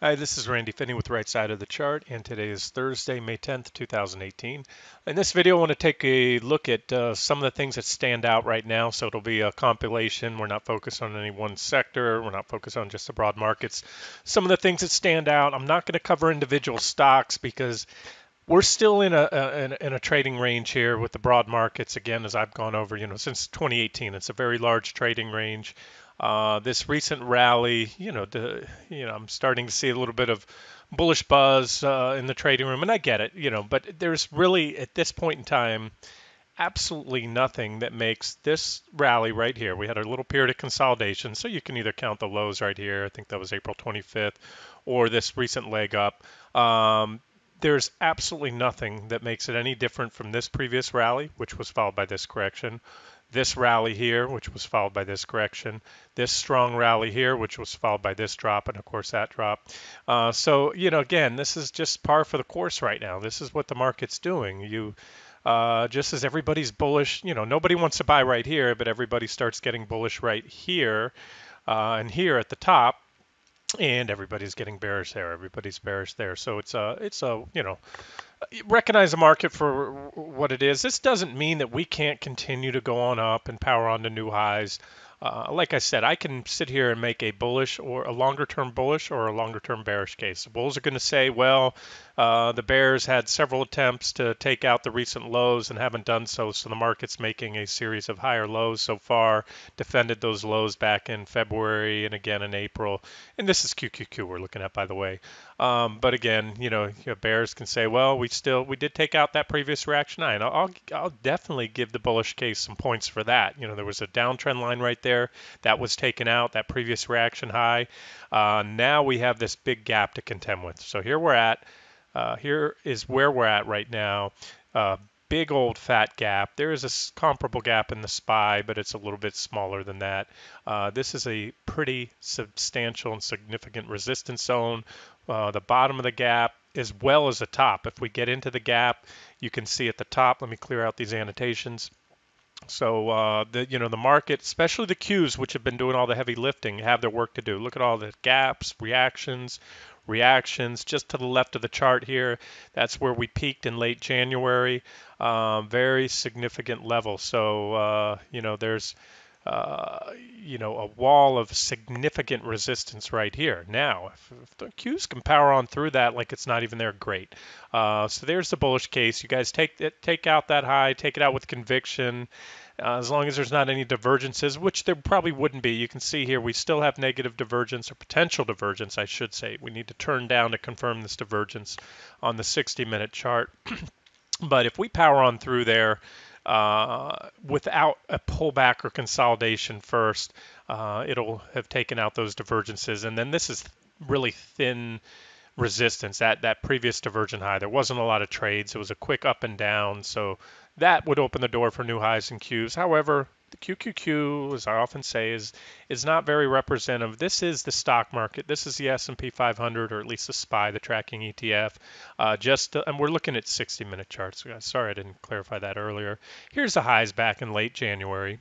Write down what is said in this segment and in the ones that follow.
Hi, this is Randy Finney with Right Side of the Chart, and today is Thursday, May 10th, 2018. In this video, I want to take a look at some of the things that stand out right now. So it'll be a compilation. We're not focused on any one sector. We're not focused on just the broad markets. Some of the things that stand out. I'm not going to cover individual stocks because we're still in a trading range here with the broad markets. Again, as I've gone over, since 2018, it's a very large trading range. This recent rally, I'm starting to see a little bit of bullish buzz in the trading room, and I get it, but there's really at this point in time absolutely nothing that makes this rally right here. We had a little period of consolidation, so you can either count the lows right here. I think that was April 25th, or this recent leg up. There's absolutely nothing that makes it any different from this previous rally, which was followed by this correction, this rally here, which was followed by this correction, this strong rally here, which was followed by this drop, and of course that drop. So, again, this is just par for the course right now. This is what the market's doing. Just as everybody's bullish, nobody wants to buy right here, but everybody starts getting bullish right here and here at the top, and everybody's getting bearish there. Everybody's bearish there. So it's a recognize the market for what it is. This doesn't mean that we can't continue to go on up and power on to new highs. Like I said, I can sit here and make a bullish or a longer term bullish or a longer term bearish case. The bulls are going to say, well, the bears had several attempts to take out the recent lows and haven't done so, so the market's making a series of higher lows so far, defended those lows back in February and again in April. And this is QQQ we're looking at, by the way. But again, bears can say, well, we did take out that previous reaction high, and I'll definitely give the bullish case some points for that. There was a downtrend line right there that was taken out, that previous reaction high. Now we have this big gap to contend with. So here we're at. Here is where we're at right now. Big old fat gap. There is a comparable gap in the SPY, but it's a little bit smaller than that. This is a pretty substantial and significant resistance zone. The bottom of the gap as well as the top. If we get into the gap, you can see at the top. Let me clear out these annotations. So the market, especially the Qs, which have been doing all the heavy lifting, have their work to do. Look at all the gaps, reactions. Just to the left of the chart here, that's where we peaked in late January. Very significant level. So there's a wall of significant resistance right here. Now, if the Qs can power on through that like it's not even there, great. So there's the bullish case. You guys take out that high, take it out with conviction. As long as there's not any divergences, which there probably wouldn't be. You can see here we still have negative divergence, or potential divergence, I should say. We need to turn down to confirm this divergence on the 60-minute chart. But if we power on through there without a pullback or consolidation first, it'll have taken out those divergences. And then this is really thin resistance at that previous divergent high. There wasn't a lot of trades. It was a quick up and down. So that would open the door for new highs and Qs. However, the QQQ, as I often say, is not very representative. This is the stock market. This is the S&P 500, or at least the SPY, the tracking ETF. And we're looking at 60-minute charts. Sorry, I didn't clarify that earlier. Here's the highs back in late January.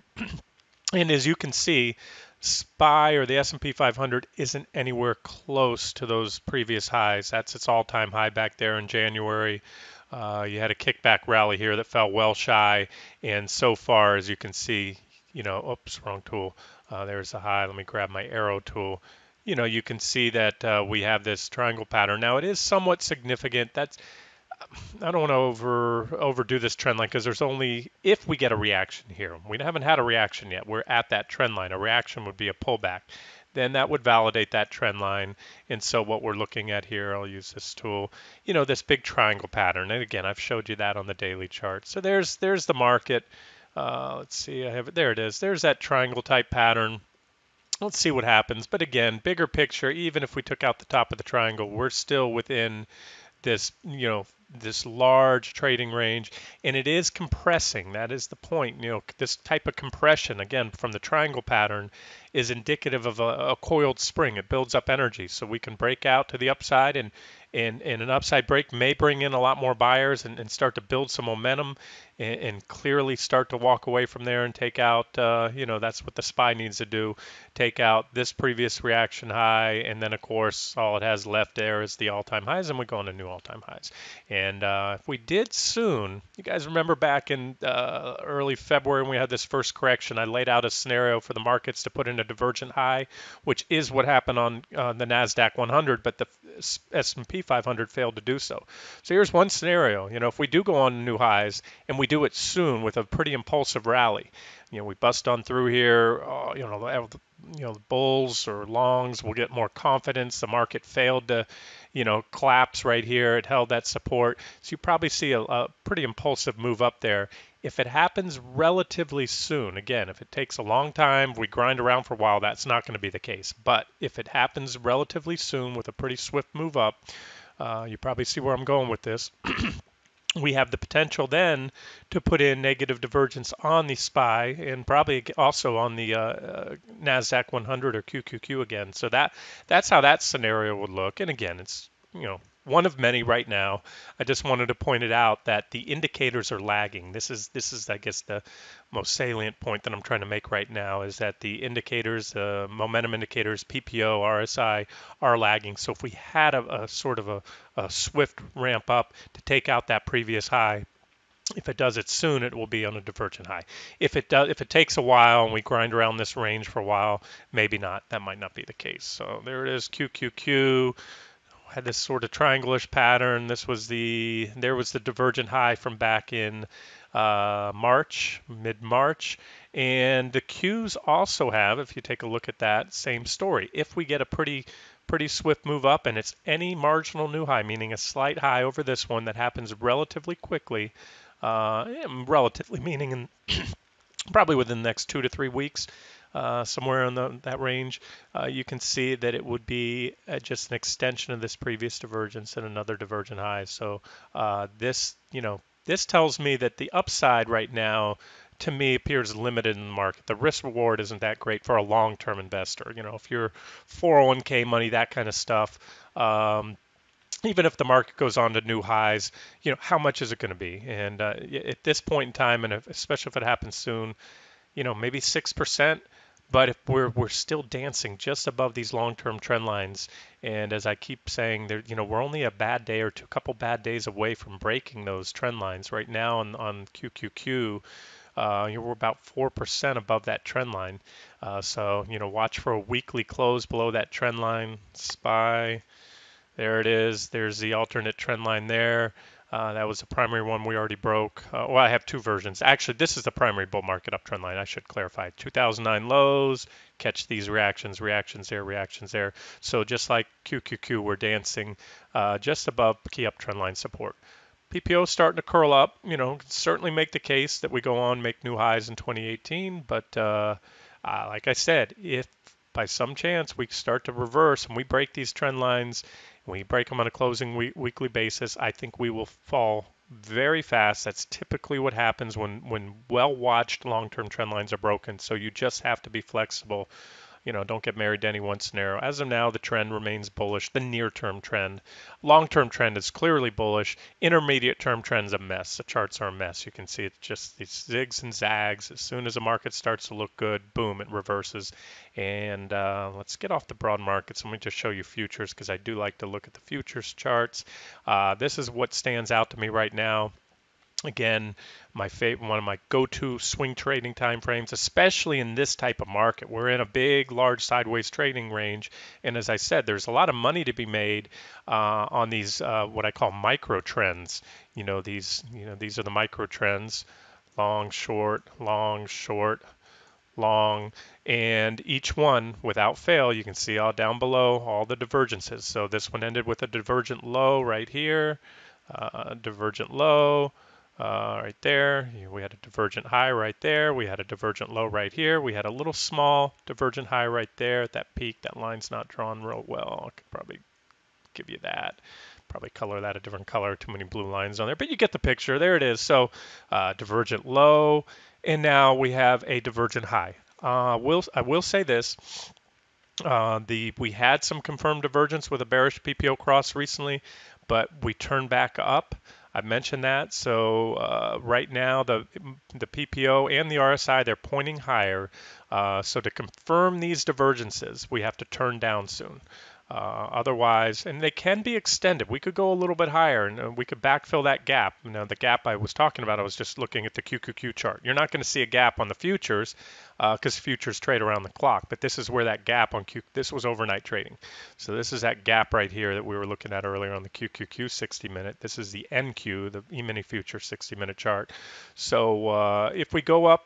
And as you can see, SPY, or the S&P 500, isn't anywhere close to those previous highs. That's its all-time high back there in January. You had a kickback rally here that fell well shy, and so far, as you can see, oops, wrong tool. There's the high. Let me grab my arrow tool. You can see that we have this triangle pattern. Now, it is somewhat significant. I don't want to overdo this trend line, because there's only if we get a reaction here. We haven't had a reaction yet. We're at that trend line. A reaction would be a pullback. Then that would validate that trend line. And so what we're looking at here, I'll use this tool, this big triangle pattern. And again, I've showed you that on the daily chart. So there's the market. Let's see, I have it. There it is. There's that triangle type pattern. Let's see what happens. But again, bigger picture, even if we took out the top of the triangle, we're still within this, this large trading range, and it is compressing. That is the point. This type of compression, again, from the triangle pattern, is indicative of a coiled spring. It builds up energy, so we can break out to the upside, and an upside break may bring in a lot more buyers and start to build some momentum, and clearly start to walk away from there and take out. That's what the SPY needs to do. Take out this previous reaction high, and then of course all it has left there is the all-time highs, and we go on to new all-time highs. And if we did soon, you guys remember back in early February when we had this first correction, I laid out a scenario for the markets to put in a divergent high, which is what happened on the NASDAQ 100, but the S&P 500 failed to do so. So here's one scenario. If we do go on new highs and we do it soon with a pretty impulsive rally, we bust on through here, the bulls or longs will get more confidence. The market failed to, collapse right here. It held that support. So you probably see a pretty impulsive move up there. If it happens relatively soon, again, if it takes a long time, we grind around for a while, that's not going to be the case. But if it happens relatively soon with a pretty swift move up, you probably see where I'm going with this. We have the potential then to put in negative divergence on the SPY and probably also on the NASDAQ 100 or QQQ again. So that's how that scenario would look. And again, it's one of many right now. I just wanted to point it out that the indicators are lagging. This is I guess the most salient point that I'm trying to make right now is that the indicators, the momentum indicators, PPO, RSI, are lagging. So if we had a sort of a swift ramp up to take out that previous high, if it does it soon, it will be on a divergent high. If it takes a while and we grind around this range for a while, maybe not. That might not be the case. So there it is, QQQ. Had this sort of triangle-ish pattern. There was the divergent high from back in March, mid-March, and the Qs also have, if you take a look at that, same story. If we get a pretty swift move up and it's any marginal new high, meaning a slight high over this one that happens relatively quickly, relatively meaning in probably within the next 2 to 3 weeks, somewhere in that range, you can see that it would be just an extension of this previous divergence and another divergent high. So this tells me that the upside right now, to me, appears limited in the market. The risk reward isn't that great for a long-term investor. If you're 401k money, that kind of stuff. Even if the market goes on to new highs, how much is it going to be? And at this point in time, and especially if it happens soon, maybe 6%. But if we're still dancing just above these long-term trend lines, and as I keep saying, we're only a bad day or two, couple bad days away from breaking those trend lines. Right now on QQQ, we're about 4% above that trend line. So watch for a weekly close below that trend line. SPY. There it is. There's the alternate trend line there. That was the primary one we already broke. Well, I have two versions. Actually, this is the primary bull market uptrend line. I should clarify. 2009 lows, catch these reactions, reactions there, reactions there. So just like QQQ, we're dancing just above key uptrend line support. PPO starting to curl up. Certainly make the case that we go on, make new highs in 2018. But like I said, if by some chance we start to reverse and we break these trend lines, we break them on a closing weekly basis, I think we will fall very fast. That's typically what happens when well-watched long-term trend lines are broken. So you just have to be flexible. Don't get married to any one scenario. As of now, the trend remains bullish, the near-term trend. Long-term trend is clearly bullish. Intermediate-term trend's a mess. The charts are a mess. You can see it's just these zigs and zags. As soon as the market starts to look good, boom, it reverses. And let's get off the broad markets. Let me just show you futures because I do like to look at the futures charts. This is what stands out to me right now. Again, one of my go-to swing trading time frames, especially in this type of market. We're in a big, large sideways trading range, and as I said, there's a lot of money to be made on these what I call micro trends. These are the micro trends: long, short, long, short, long, and each one, without fail, you can see all down below all the divergences. So this one ended with a divergent low right here, divergent low. Right there, we had a divergent high right there. We had a divergent low right here. We had a little small divergent high right there at that peak. That line's not drawn real well. I could probably give you that. Probably color that a different color, too many blue lines on there, but you get the picture. There it is. So divergent low, and now we have a divergent high. I will say this. We had some confirmed divergence with a bearish PPO cross recently, but we turned back up. I mentioned that. So right now the PPO and the RSI, they're pointing higher. So to confirm these divergences, we have to turn down soon. Otherwise, and they can be extended. We could go a little bit higher, and we could backfill that gap. The gap I was talking about, I was just looking at the QQQ chart. You're not going to see a gap on the futures because futures trade around the clock, but this is where that gap on this was overnight trading. So this is that gap right here that we were looking at earlier on the QQQ 60-minute. This is the NQ, the E-mini future 60-minute chart. So if we go up,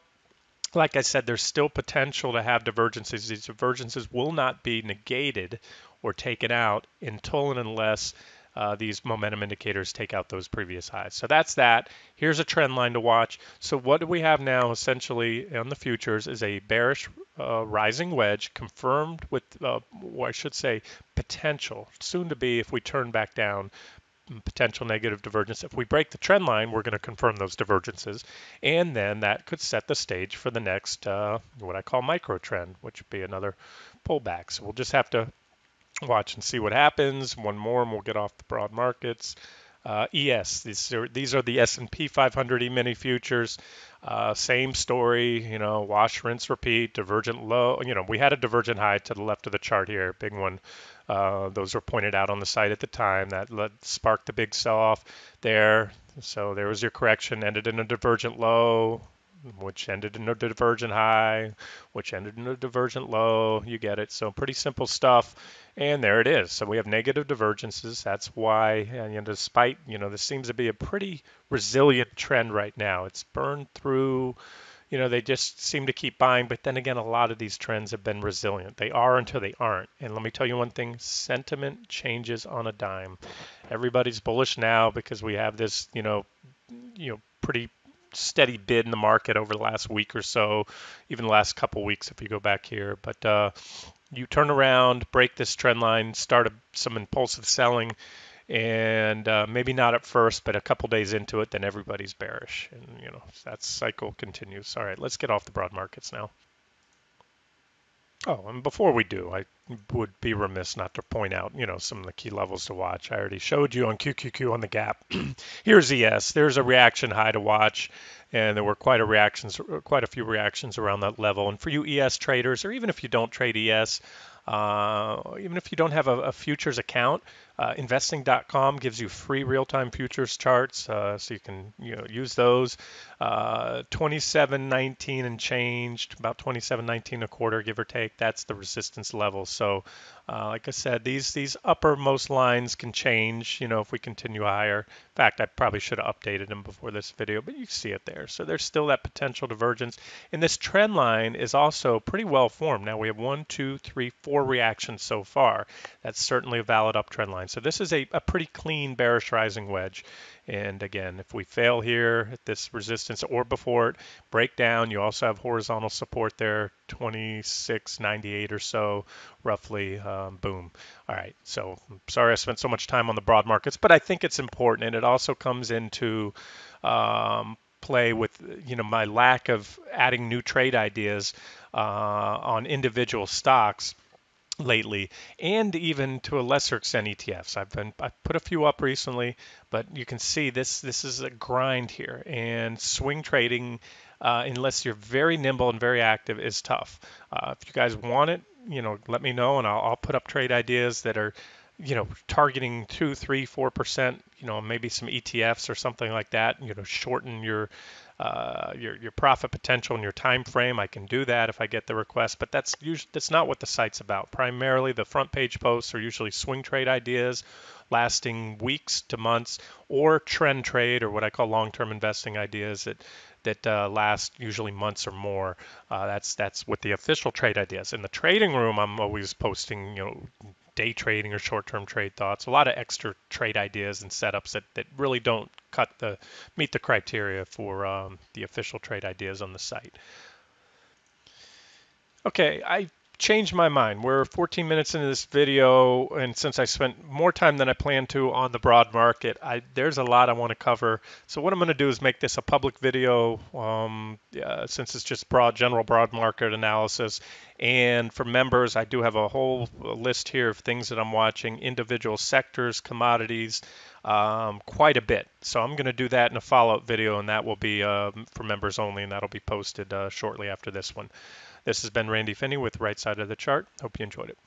like I said, there's still potential to have divergences. These divergences will not be negated or taken out until and unless these momentum indicators take out those previous highs. So that's that. Here's a trend line to watch. So what do we have now essentially on the futures is a bearish rising wedge confirmed with, well, I should say, potential, soon to be if we turn back down, potential negative divergence. If we break the trend line, we're going to confirm those divergences, and then that could set the stage for the next what I call micro trend, which would be another pullback. So we'll just have to watch and see what happens. One more, and we'll get off the broad markets. ES, these are the S&P 500 E-mini futures. Same story, wash, rinse, repeat, divergent low. We had a divergent high to the left of the chart here, big one. Those were pointed out on the site at the time. That sparked the big sell-off there. So there was your correction, ended in a divergent low, which ended in a divergent high, which ended in a divergent low. You get it. So pretty simple stuff. And there it is. So we have negative divergences. That's why, despite, this seems to be a pretty resilient trend right now. It's burned through, they just seem to keep buying. But then again, a lot of these trends have been resilient. They are until they aren't. And let me tell you one thing, sentiment changes on a dime. Everybody's bullish now because we have this, pretty steady bid in the market over the last week or so, even the last couple weeks if you go back here. But you turn around, break this trend line, start some impulsive selling, and maybe not at first, but a couple days into it, then everybody's bearish. And, that cycle continues. All right, let's get off the broad markets now. Oh, and before we do, I would be remiss not to point out, some of the key levels to watch. I already showed you on QQQ on the gap. Here's ES. There's a reaction high to watch, and there were quite a few reactions around that level. And for you ES traders, or even if you don't trade ES, even if you don't have a futures account, investing.com gives you free real-time futures charts, so you can use those. 27.19 and changed, about 27.19 a quarter, give or take. That's the resistance level. So, like I said, these uppermost lines can change. If we continue higher. In fact, I probably should have updated them before this video, but you see it there. So there's still that potential divergence, and this trend line is also pretty well formed. Now we have 1, 2, 3, 4 reactions so far. That's certainly a valid uptrend line. So this is a pretty clean bearish rising wedge. And again, if we fail here at this resistance or before it, break down, you also have horizontal support there, 26.98 or so, roughly. Boom. All right. So I'm sorry I spent so much time on the broad markets, but I think it's important, and it also comes into play with my lack of adding new trade ideas on individual stocks lately, and even to a lesser extent ETFs. I put a few up recently, but you can see this is a grind here, and swing trading, unless you're very nimble and very active, is tough. If you guys want it, let me know, and I'll put up trade ideas that are targeting 2, 3, 4%, maybe some ETFs or something like that, shorten your profit potential and your time frame. I can do that if I get the request, but that's not what the site's about. Primarily, the front page posts are usually swing trade ideas lasting weeks to months, or trend trade, or what I call long-term investing ideas that last usually months or more. That's what the official trade ideas. In the trading room, I'm always posting, day trading or short-term trade thoughts, a lot of extra trade ideas and setups that really don't meet the criteria for the official trade ideas on the site. Okay, I changed my mind. We're 14 minutes into this video, and since I spent more time than I planned to on the broad market, there's a lot I want to cover. So what I'm going to do is make this a public video, yeah, since it's just general broad market analysis. And for members, I do have a whole list here of things that I'm watching, individual sectors, commodities, quite a bit. So I'm going to do that in a follow-up video, and that will be for members only, and that'll be posted shortly after this one. This has been Randy Finney with Right Side of the Chart. Hope you enjoyed it.